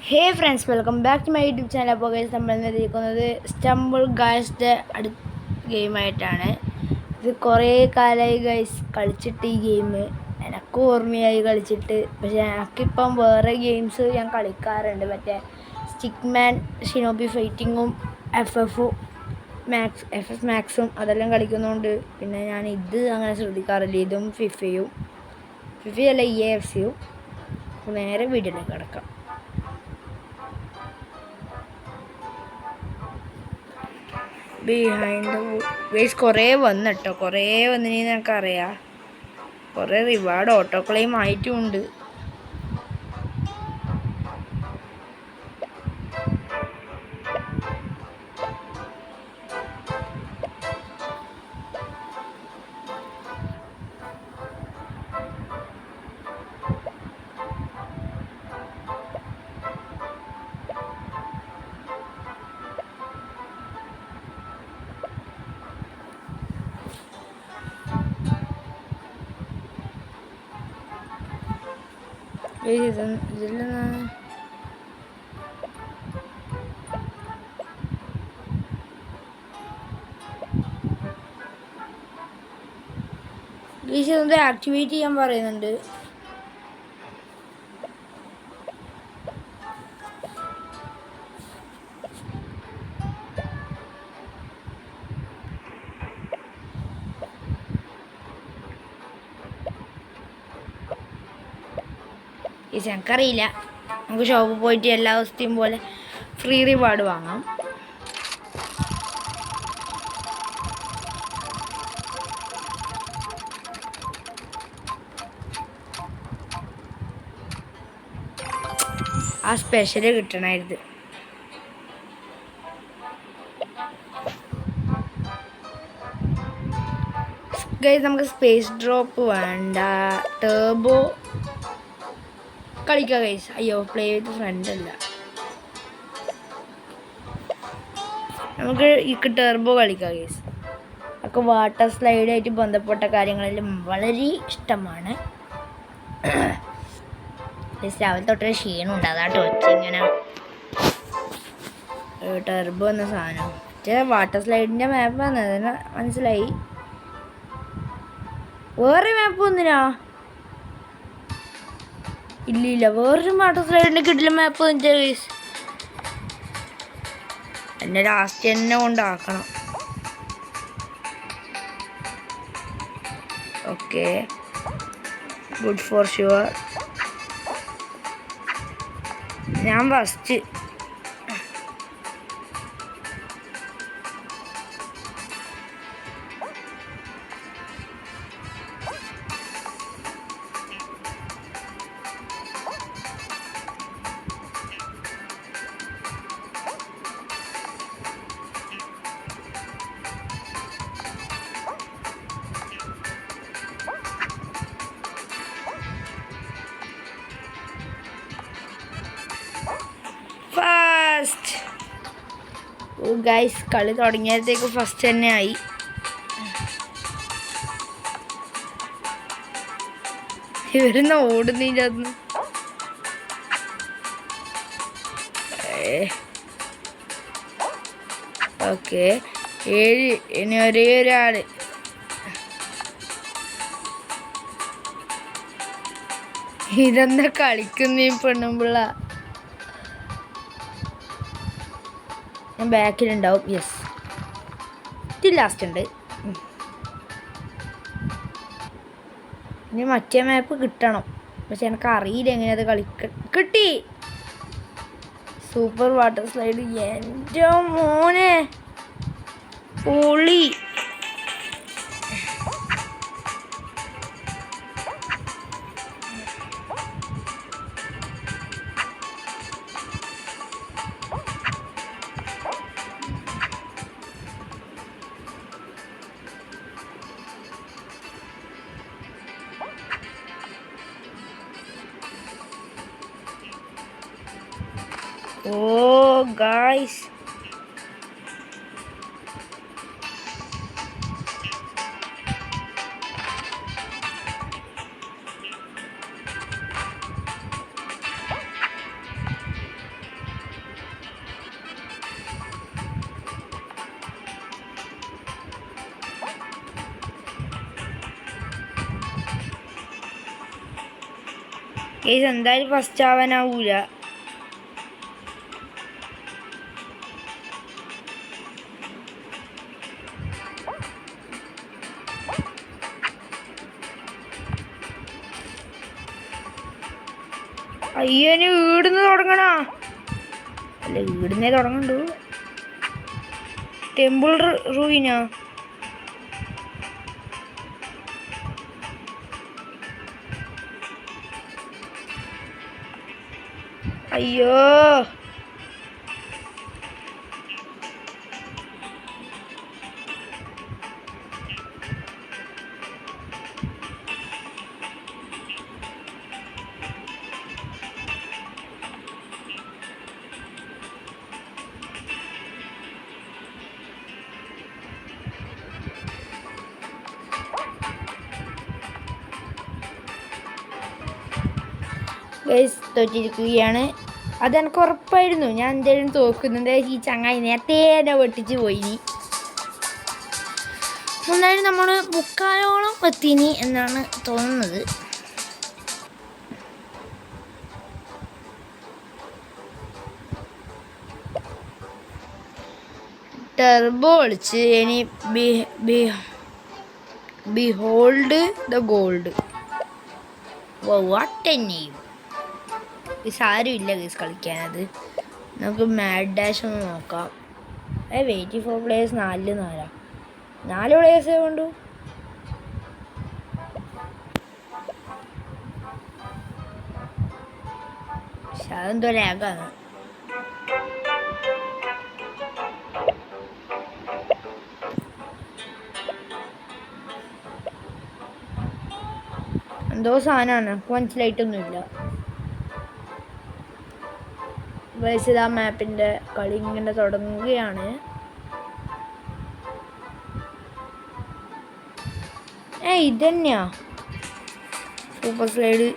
Hey friends, welcome back to my YouTube channel. അപ്പോൾ guys നമ്മൾ ഇന്നിരിക്കുന്നത് സ്റ്റംബിൾ ഗൈസിൻ്റെ ഗെയിമായിട്ടാണ്. ഇത് കുറേ കാലമായി ഗൈസ് കളിച്ചിട്ട് ഈ ഗെയിം എനിക്ക് ഓർമ്മയായി കളിച്ചിട്ട്. പക്ഷേ എനിക്കിപ്പം വേറെ ഗെയിംസ് ഞാൻ കളിക്കാറുണ്ട്. മറ്റേ സ്റ്റിക്മാൻ, ഷിനോബി ഫൈറ്റിങ്ങും എഫ് എഫ് മാക്സും അതെല്ലാം കളിക്കുന്നുണ്ട്. പിന്നെ ഞാൻ ഇത് അങ്ങനെ ശ്രദ്ധിക്കാറില്ല. ഇതും ഫിഫയല്ല EAFCയും. നേരെ വീഡിയോയിലേക്ക് കിടക്കാം. ബിഹൈൻഡ് വേസ് കുറേ വന്നിട്ടോ, കുറേ വന്നിന് എനിക്കറിയാം. കുറേ റിവാർഡ് ഓട്ടോ ക്ലെയിം ആയിട്ടും ഉണ്ട്. ഇതിൽ ആക്ടിവേറ്റ് ചെയ്യാൻ പറയുന്നുണ്ട്. എനിക്കറിയില്ല. നമുക്ക് ഷോപ്പിൽ പോയിട്ട് എല്ലാ ദിവസത്തെയും പോലെ ഫ്രീ റിവാർഡ് വാങ്ങാം. ആ സ്പെഷ്യല് കിട്ടണമായിരുന്നു. ഗൈസ് നമുക്ക് സ്പേസ് ഡ്രോപ്പ് വേണ്ട, ടേബോ കളിക്കാം ഗൈസ്. അയ്യോ, പ്ലേ വിത്ത് ഫ്രണ്ട് അല്ല, നമുക്ക് ഈ ടർബോ കളിക്കാം ഗൈസ്. ഒക്കെ വാട്ടർ സ്ലൈഡായിട്ട് ബന്ധപ്പെട്ട കാര്യങ്ങളെല്ലാം വളരെ ഇഷ്ടമാണ്. രാവിലെ തൊട്ടൊരു ക്ഷീണമുണ്ട്, അതാട്ടോ ഇങ്ങനെ ടർബോ എന്ന സാധനം. മറ്റേ വാട്ടർ സ്ലൈഡിൻ്റെ മാപ്പ് വന്നതിന് മനസ്സിലായി. വേറെ മാപ്പ് ഒന്നിനാ ഇല്ല, വേറൊരു വാട്ടർ സ്ലൈഡിൻ്റെ കിട്ടില്ല മാപ്പ് വന്നിട്ട് ഗൈസ്. എന്നെ ലാസ്റ്റ് തന്നെ കൊണ്ടാക്കണം. Okay, good for sure. ഞാൻ ഫസ്റ്റ്. ഗൈസ് കളി തുടങ്ങിയപ്പോഴത്തേക്ക് ഫസ്റ്റ് തന്നെ ആയി. ഇവരുന്ന് ഓടുന്നില്ലാന്ന്. ഓക്കെ, 7. ഇനി ഒരേ ഒരാള്. ഇതെന്താ കളിക്കുന്ന ഈ പെണ്ണുമ്പിള്ള? ഞാൻ ബാക്കിലുണ്ടാവും. യെസ്, ഇത് ലാസ്റ്റ് ഉണ്ട്. ഇനി മറ്റേ മാപ്പ് കിട്ടണം, പക്ഷെ എനിക്ക് അറിയില്ല എങ്ങനെ അത് കിട്ടി. Super water slide. എൻ്റെ മോനെ പൊളി. Oh guys, ഗൈസ് എന്തായാലും ഫസ്റ്റ് ആവാനാവൂല. അയ്യന് വീടുന്ന് തുടങ്ങണ. അല്ല വീടുന്നേ തുടങ്ങണ്ടു. ടെമ്പിൾ റൂയിനാ. അയ്യോ ഗൈസ് തോറ്റിരിക്കുകയാണ്. അതെനിക്ക് ഉറപ്പായിരുന്നു ഞാൻ എന്തായാലും തോക്കുന്നുണ്ട്. ഈ ചങ്ങായി നേരത്തെ എന്നെ വെട്ടിച്ച് പോയിനി. എന്തായാലും നമ്മൾ മുക്കാലോളം എത്തിനി എന്നാണ് തോന്നുന്നത്. ടെർബോ കളിച്ച് ഇനി behold the gold. What A name. Guys ആരുമില്ല ഗൈസ് കളിക്കാനത്. നമുക്ക് മാഡ് ഡാഷ് ഒന്ന് നോക്കാം. വെയിറ്റ് ഫോർ പ്ലേയേഴ്സ് 4 പ്ലേയേഴ്സേ കൊണ്ടു. പക്ഷെ അതെന്തോ ലാഗാണ്. എന്തോ സാധനമാണ്, മനസ്സിലായിട്ടൊന്നുമില്ല. വയസ്സിൽ ആ മാപ്പിൻ്റെ കളി ഇങ്ങനെ തുടങ്ങുകയാണ്. ഇതന്നെയാ സൂപ്പർ സ്ലൈഡ്.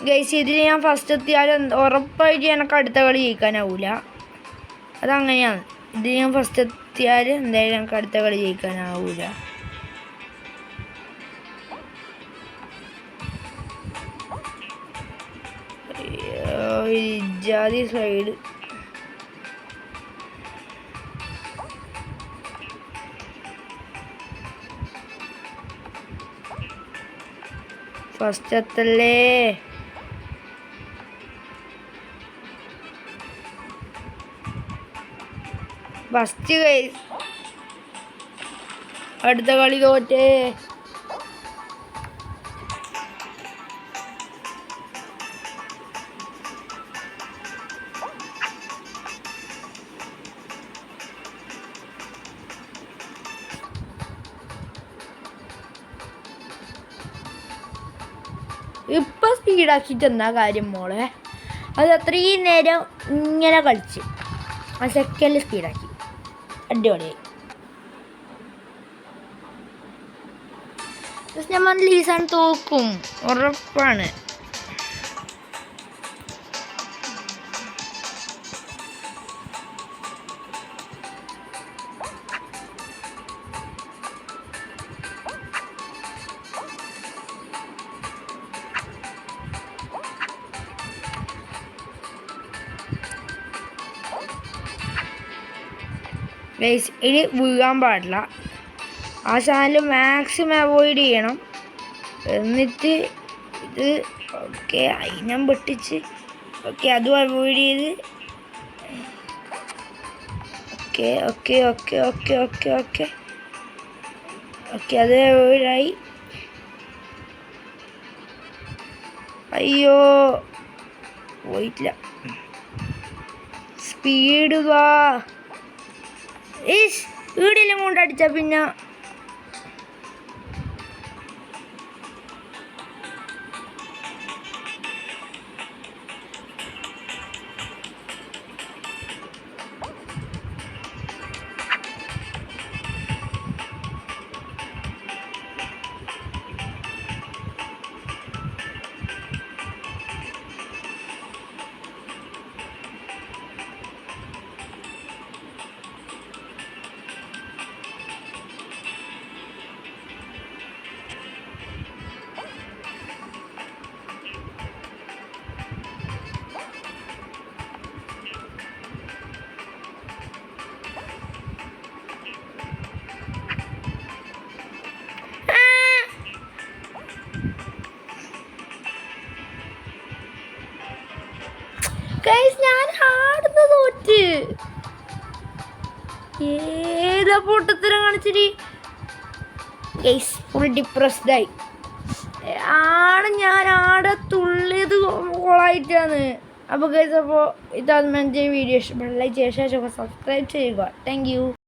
ഗൈസ് ഇതിൽ ഞാൻ ഫസ്റ്റ് എത്തിയാൽ ഉറപ്പായിട്ട് എനിക്ക് അടുത്ത കളി ജയിക്കാനാവൂല. അതങ്ങനെയാണ്. ഇതിൽ ഞാൻ ഫസ്റ്റ് എത്തിയാൽ എന്തായാലും എനിക്ക് അടുത്ത കളി ജയിക്കാനാവൂല. ജാതി സൈഡ് ഫസ്റ്റ് എത്തല്ലേ. ഫസ്റ്റ് ഗൈസ് അടുത്ത കളി തോറ്റേ. ഇപ്പം സ്പീഡാക്കിയിട്ട് എന്താ കാര്യം മോളെ. അത് അത്രയും നേരം ഇങ്ങനെ കളിച്ച് ആ സെക്കൻഡിൽ സ്പീഡാക്കി. അടിപൊളിയായി. നമ്മൾ ലീസാൻ തോക്കും ഉറപ്പാണ്. ഗൈസ് ഇനി വീഴാൻ പാടില്ല. ആ ചാനൽ മാക്സിമം അവോയ്ഡ് ചെയ്യണം. എന്നിട്ട് ഇത് ഓക്കെ അതിനം പൊട്ടിച്ച് ഓക്കെ അതും അവോയ്ഡ് ചെയ്ത് okay okay okay okay okay okay okay അത് അവോയ്ഡായി. അയ്യോ പോയിട്ടില്ല. സ്പീഡ് വാ. വീടെല്ലാം കൊണ്ടടിച്ച പിന്നെ ഏതാ പൊട്ടത്തരം കാണിച്ചിട്ട് ഗൈസ് ഫുൾ ഡിപ്രസ്ഡായി ആണ്. ഞാൻ ആടെ തുള്ളിയത് കോളായിട്ടാണ്. അപ്പോൾ ഗൈസ്, അപ്പോൾ ഇതാദ്യം എൻ്റെ വീഡിയോ ഇഷ്ടപ്പെട്ട ലൈക്ക് ചെയ്യുക, ഷെയർ ചെയ്യുക, സബ്സ്ക്രൈബ് ചെയ്യുക. Thank you.